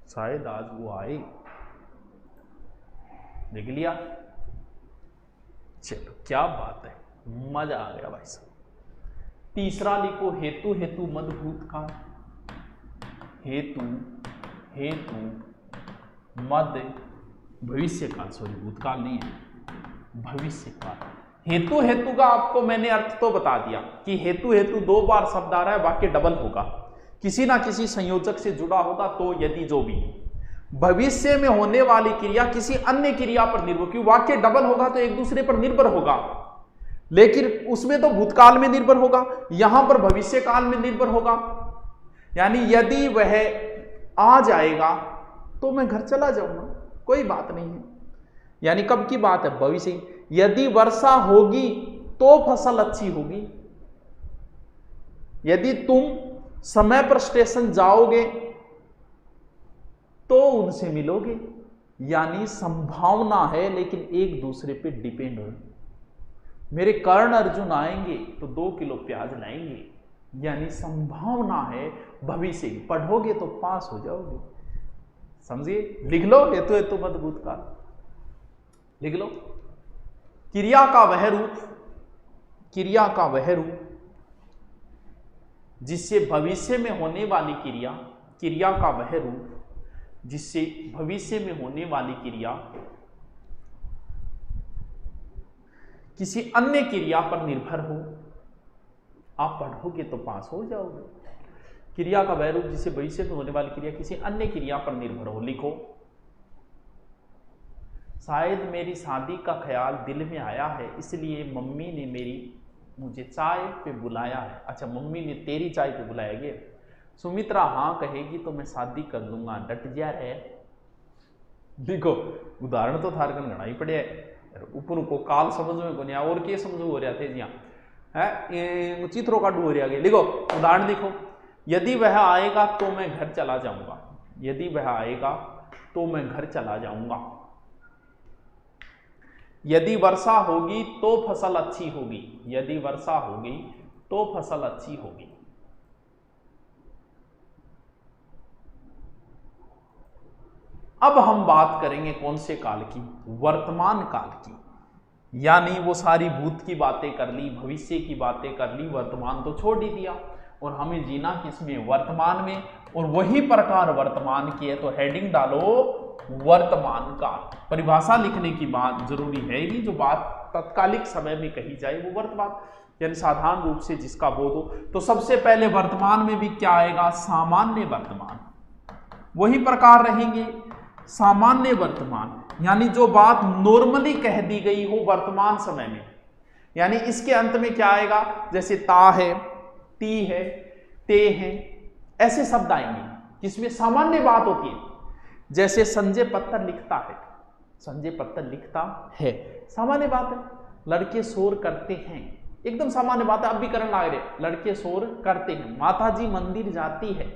शायद आज वो आए। देख लिया, चलो क्या बात है, मजा आ गया भाई साहब। तीसरा लिखो हेतु हेतु मद भूतकाल, हेतु हेतु मद भविष्य काल, सॉरी भूतकाल नहीं है, भविष्य काल। हेतु हेतु का आपको मैंने अर्थ तो बता दिया कि हेतु हेतु 2 बार शब्द आ रहा है, वाक्य डबल होगा, किसी ना किसी संयोजक से जुड़ा होगा। तो यदि जो भी भविष्य में होने वाली क्रिया किसी अन्य क्रिया पर निर्भर, क्योंकि वाक्य डबल होगा तो एक दूसरे पर निर्भर होगा, लेकिन उसमें तो भूतकाल में निर्भर होगा, यहां पर भविष्य काल में निर्भर होगा। यानी यदि वह आ जाएगा तो मैं घर चला जाऊंगा, कोई बात नहीं है। यानी कब की बात है, भविष्य। यदि वर्षा होगी तो फसल अच्छी होगी, यदि तुम समय पर स्टेशन जाओगे तो उनसे मिलोगे। यानी संभावना है, लेकिन एक दूसरे पे डिपेंड हो। मेरे कर्ण अर्जुन आएंगे तो 2 किलो प्याज लाएंगे, यानी संभावना है भविष्य की। पढ़ोगे तो पास हो जाओगे, समझिए। लिख लो हेतु हेतु मद भूतकाल, लिख लो। क्रिया का वह रूप, क्रिया का वह रूप जिससे भविष्य में होने वाली क्रिया, क्रिया का वह रूप जिससे भविष्य में होने वाली क्रिया किसी अन्य क्रिया पर निर्भर हो। आप पढ़ोगे तो पास हो जाओगे। क्रिया का वह रूप जिससे भविष्य में होने वाली क्रिया किसी अन्य क्रिया पर निर्भर हो। लिखो, शायद मेरी शादी का ख्याल दिल में आया है, इसलिए मम्मी ने मुझे चाय पे बुलाया है। अच्छा, मम्मी ने तेरी चाय पे बुलाया गया। सुमित्रा हाँ कहेगी तो मैं शादी कर लूंगा, डट जा रहे। देखो उदाहरण तो थारकन घना ही पड़े ऊपर को काल समझ में को नहीं, और क्या समझ हो रहा थे जी है चित्रों का हो रहा। लिखो उदाहरण, देखो, यदि वह आएगा तो मैं घर चला जाऊंगा, यदि वह आएगा तो मैं घर चला जाऊंगा। यदि वर्षा होगी तो फसल अच्छी होगी, यदि वर्षा होगी तो फसल अच्छी होगी। अब हम बात करेंगे कौन से काल की, वर्तमान काल की। यानी वो सारी भूत की बातें कर ली, भविष्य की बातें कर ली, वर्तमान तो छोड़ ही दिया। और हमें जीना किसमें, वर्तमान में। और वही प्रकार वर्तमान की है तो हेडिंग डालो वर्तमान काल। परिभाषा लिखने की बात जरूरी है ही, जो बात तत्कालिक समय में कही जाए वो वर्तमान, यानी साधारण रूप से जिसका बोध हो। तो सबसे पहले वर्तमान में भी क्या आएगा, सामान्य वर्तमान। वही प्रकार रहेंगे सामान्य वर्तमान, यानी जो बात नॉर्मली कह दी गई हो वर्तमान समय में। यानी इसके अंत में क्या आएगा, जैसे ता है, ती है, ते है, ऐसे शब्द आएंगे जिसमें सामान्य बात होती है। जैसे संजय पत्थर लिखता है, संजय पत्थर लिखता है, सामान्य बात है। लड़के शोर करते हैं, एकदम सामान्य बात है, अब भी करने लग रहे, लड़के शोर करते हैं। माता जी मंदिर जाती है,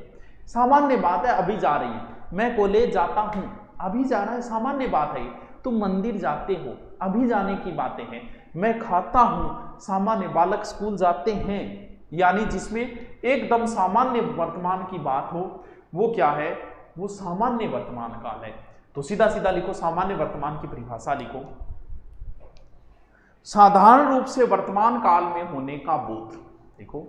सामान्य बात है, अभी जा रही है। मैं कॉलेज जाता हूं, अभी जा रहा है, सामान्य बात है। तुम मंदिर जाते हो, अभी जाने की बातें हैं। मैं खाता हूं, सामान्य। बालक स्कूल जाते हैं, यानी जिसमें एकदम सामान्य वर्तमान की बात हो, वो क्या है, वो सामान्य वर्तमान काल है। तो सीधा सीधा लिखो, सामान्य वर्तमान की परिभाषा लिखो, साधारण रूप से वर्तमान काल में होने का बोध। देखो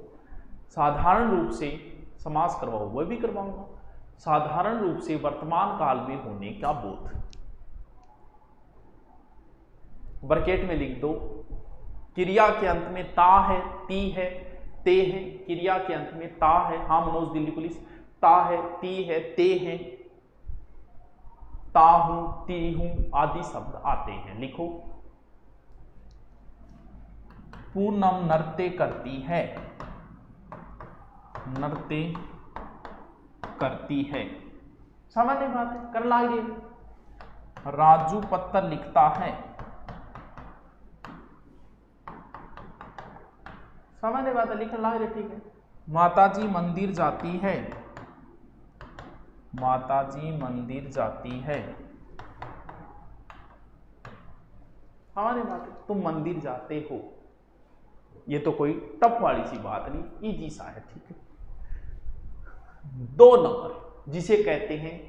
साधारण रूप से, समास करवाओ, वह भी करवाऊंगा। साधारण रूप से वर्तमान काल में होने का बोध, ब्रैकेट में लिख दो। क्रिया के अंत में ता है, ती है, ते है। क्रिया के अंत में ता है, हाँ मनोज दिल्ली पुलिस, ता है, ती है, ते है, ता हूं, ती हूं आदि शब्द आते हैं। लिखो, पूनम नृत्य करती है, नृत्य करती है, सामान्य बात है, कर लागे। राजू पत्थर लिखता है, सामान्य बात है, लिखना लागे, ठीक है। माताजी मंदिर जाती है, माताजी मंदिर जाती है, सामान्य बात है, तुम मंदिर जाते हो। ये तो कोई टफ वाली सी बात नहीं, इजी सा है, ठीक है। 2 नंबर जिसे कहते हैं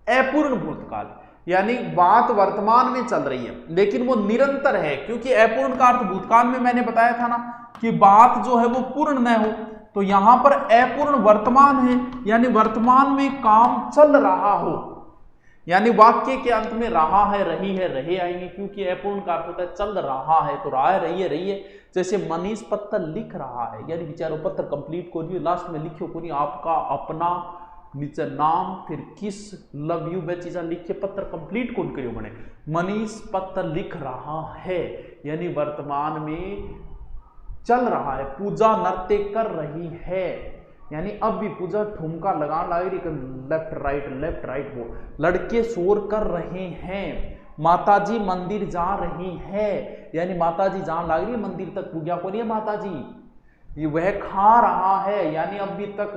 अपूर्ण भूतकाल, यानी बात वर्तमान में चल रही है लेकिन वो निरंतर है, क्योंकि अपूर्ण का अर्थ भूतकाल में मैंने बताया था ना कि बात जो है वो पूर्ण न हो, तो यहां पर अपूर्ण वर्तमान है, यानी वर्तमान में काम चल रहा हो, यानी वाक्य के अंत में रहा है, रही है, रहे आएंगे, क्योंकि अपूर्ण का अर्थ होता है चल रहा है, तो रहा है, रही है। जैसे मनीष पत्र लिख रहा है, यानी बेचारो पत्र कंप्लीट को नहीं, लास्ट में लिखो को नहीं, आपका अपना नीचे नाम फिर किस लव यू वे चीज़ा लिख के पत्र कंप्लीट कौन करियो बने। मनीष पत्र लिख रहा है यानी वर्तमान में चल रहा है। पूजा नृत्य कर रही है यानी अब भी पूजा ठुमका लगा रही, लेफ्ट राइट वो। लड़के शोर कर रहे हैं। माताजी मंदिर जा रही है यानी माताजी जान लग रही है मंदिर तक, पूजा को नहीं है माताजी। ये वह खा रहा है यानी अभी तक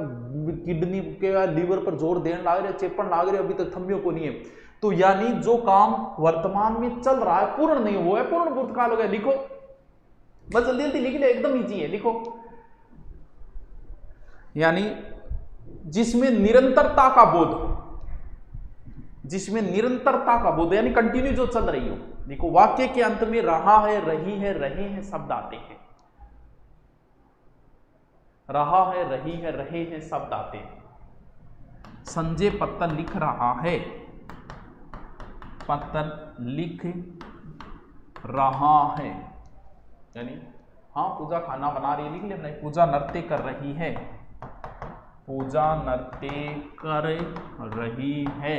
किडनी के लीवर पर जोर देने लग रहे, चेपन लग रहे, अभी तक थम्बियों को नहीं है। तो यानी जो काम वर्तमान में चल रहा है पूर्ण नहीं हुआ है, पूर्ण भूतकाल हो गया। लिखो बस जल्दी जल्दी लिख ले, एकदम इजी है, लिखो। यानी जिसमें निरंतरता का बोध हो, जिसमें निरंतरता का बोध यानी कंटिन्यू जो चल रही हो। देखो वाक्य के अंत में रहा है, रही है, रहे हैं शब्द आते हैं। रहा है, रही है, रहे हैं शब्द आते हैं। संजय पत्र लिख रहा है, पत्र लिख रहा है यानी हाँ पूजा खाना बना रही है, लिख लेना। पूजा नृत्य कर रही है, पूजा नृत्य कर रही है,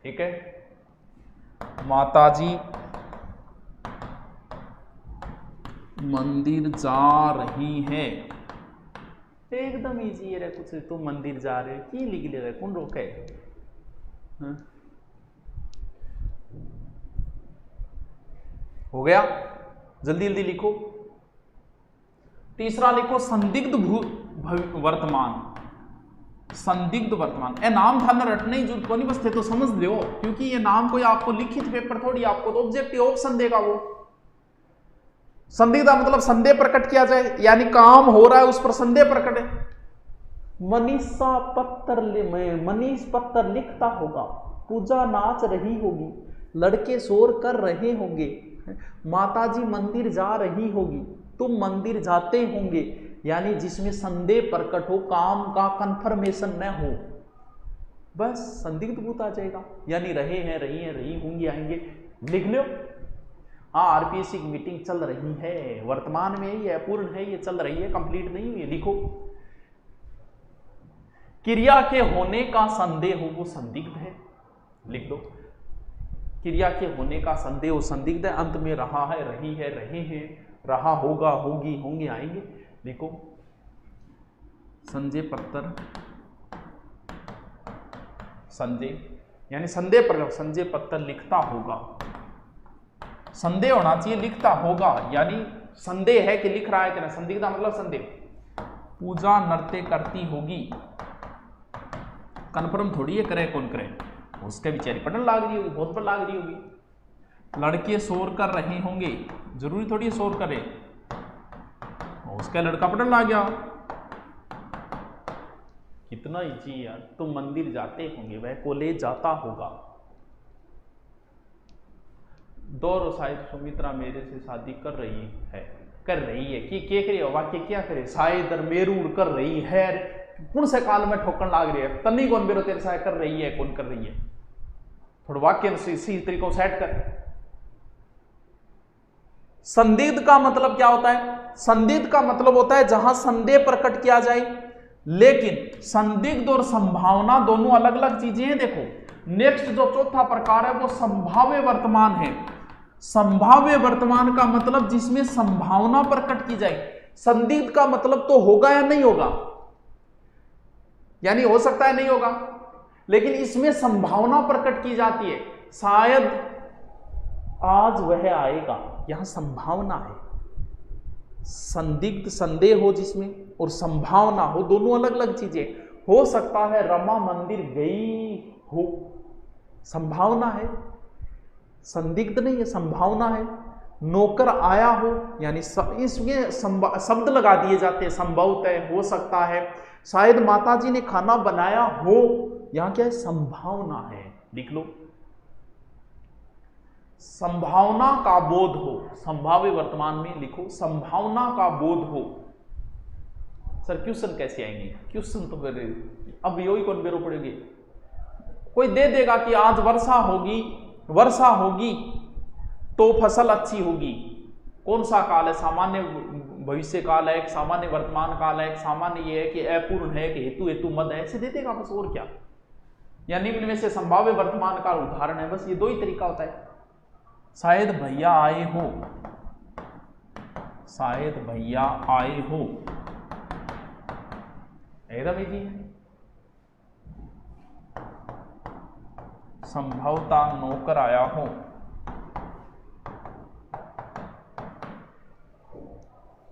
ठीक है। माताजी मंदिर जा रही है, एकदम इजी है। कुछ तुम मंदिर जा रहे हो की लिख ले रहे, कौन रोके। हो गया, जल्दी जल्दी लिखो। तीसरा लिखो संदिग्ध वर्तमान। संदिग्ध वर्तमान ए नाम था ना रटने की जरूरत को नहीं, बस थे तो समझ लो, क्योंकि ये नाम कोई आपको लिखित पेपर थोड़ी, आपको तो ऑब्जेक्टिव ऑप्शन देगा वो। संदिग्ध मतलब संदेह प्रकट किया जाए, यानी काम हो रहा है उस पर संदेह प्रकट है। मनीषा पत्र मनीष पत्र लिखता होगा, पूजा नाच रही होगी, लड़के शोर कर रहे होंगे, माताजी मंदिर जा रही होगी, तुम मंदिर जाते होंगे, यानी जिसमें संदेह प्रकट हो, काम का कंफर्मेशन न हो, बस संदिग्ध भूत आ जाएगा। यानी रहे हैं, रही हैं, रही होंगी, आएंगे, लिख लो। हाँ आरपीएससी की मीटिंग चल रही है, वर्तमान में ही है, पूर्ण है, ये चल रही है, कंप्लीट नहीं हुई है, लिखो। क्रिया के होने का संदेह हो वो संदिग्ध है, लिख दो। क्रिया के होने का संदेह हो संदिग्ध है। अंत में रहा है, रही है, रहे हैं, रहा होगा, होगी, होंगे, आएंगे, लिखो। संजय पत्र, संजय यानी संदेह पर, संजय पत्र लिखता होगा, संदेह होना चाहिए, लिखता होगा यानी संदेह है कि लिख रहा है कि ना, संदिग्ध मतलब संदेह। पूजा नृत्य करती होगी, कन्फर्म थोड़ी है करे कौन करे, उसके बेचारी पटन लाग रही होगी, बहुत पर लाग रही होगी। लड़के शोर कर रहे होंगे, जरूरी थोड़ी शोर करे, उसका लड़का पटन ला गया। कितना इजी यार। तुम मंदिर जाते होंगे, वह कॉलेज जाता होगा। दौर शायद सुमित्रा मेरे से शादी कर रही है, कर रही है कि क्या करे, वाक्य क्या करे, शायद मेरूर कर रही है, कौन से काल में ठोकन लाग रही है, तन्नी कौन बेरो तेरे साथ कर रही है, कौन कर रही है, थोड़ा वाक्य इसी तरीकों से सेट कर। संदिग्ध का मतलब क्या होता है? संदिग्ध का मतलब होता है जहां संदेह प्रकट किया जाए, लेकिन संदिग्ध और संभावना दोनों अलग अलग चीजें हैं। देखो नेक्स्ट जो चौथा प्रकार है वो संभाव्य वर्तमान है। संभाव्य वर्तमान का मतलब जिसमें संभावना प्रकट की जाए। संदिग्ध का मतलब तो होगा या नहीं होगा, यानी हो सकता है नहीं होगा, लेकिन इसमें संभावना प्रकट की जाती है, शायद आज वह आएगा, यहां संभावना है। संदिग्ध संदेह हो जिसमें और संभावना हो, दोनों अलग अलग चीजें। हो सकता है रमा मंदिर गई हो, संभावना है, संदिग्ध नहीं है, संभावना है। नौकर आया हो, यानी इसमें शब्द लगा दिए जाते हैं, संभवतः, हो सकता है, शायद माताजी ने खाना बनाया हो, यहां क्या है, संभावना है, लिख लो, संभावना का बोध हो, संभाव्य वर्तमान में लिखो, संभावना का बोध हो। सर क्वेश्चन कैसे आएंगे, क्वेश्चन तो मेरे अब यही कौन बेरो पड़ेगी, कोई दे देगा कि आज वर्षा होगी तो फसल अच्छी होगी, कौन सा काल है, सामान्य भविष्य काल है, एक सामान्य वर्तमान काल है, एक सामान्य ये है कि अपूर्ण है कि हेतु मद है, ऐसे दे देगा बस, और क्या, या निम्न में से संभाव्य वर्तमान का उदाहरण है, बस ये दो ही तरीका होता है। शायद भैया आए हो, शायद भैया आए हो, एकदम इजी है। संभवता नौकर आया हो,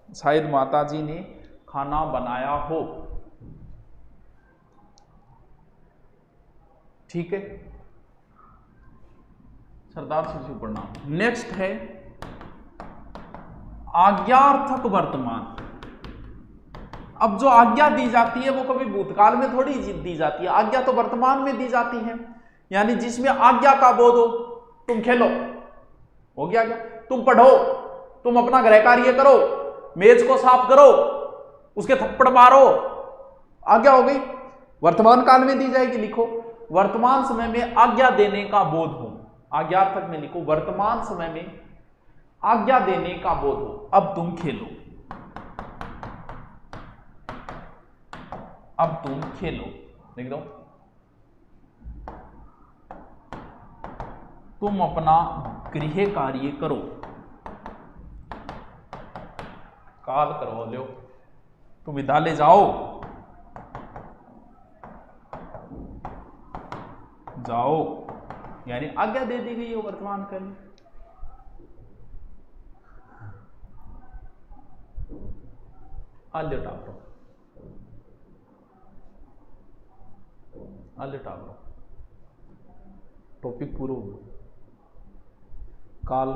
शायद माताजी ने खाना बनाया हो, ठीक है, सरदार शिशु प्रणाम। नेक्स्ट है आज्ञार्थक वर्तमान। अब जो आज्ञा दी जाती है वो कभी भूतकाल में थोड़ी दी जाती है, आज्ञा तो वर्तमान में दी जाती है, यानी जिसमें आज्ञा का बोध हो, तुम खेलो, हो गया क्या, तुम पढ़ो, तुम अपना गृह कार्य करो, मेज को साफ करो, उसके थप्पड़ मारो, आज्ञा हो गई, वर्तमान काल में दी जाएगी, लिखो वर्तमान समय में आज्ञा देने का बोध हो, आज्ञार्थक में लिखो वर्तमान समय में आज्ञा देने का बोध हो, अब तुम खेलो, अब तुम खेलो, लिख दो, तुम अपना गृह कार्य करो, काल करो लो, तुम विद्यालय जाओ, यानी आज्ञा दे दी गई है वर्तमान काल। आल्य टाप टॉपिक पूरा हो, काल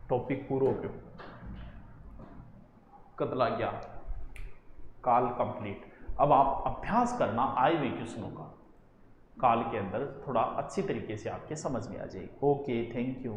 टॉपिक पूरा हो गयो, कतला गया, काल कंप्लीट। अब आप अभ्यास करना आए हुए क्वेश्चनों का, काल के अंदर थोड़ा अच्छी तरीके से आपके समझ में आ जाएगी। Okay, thank you.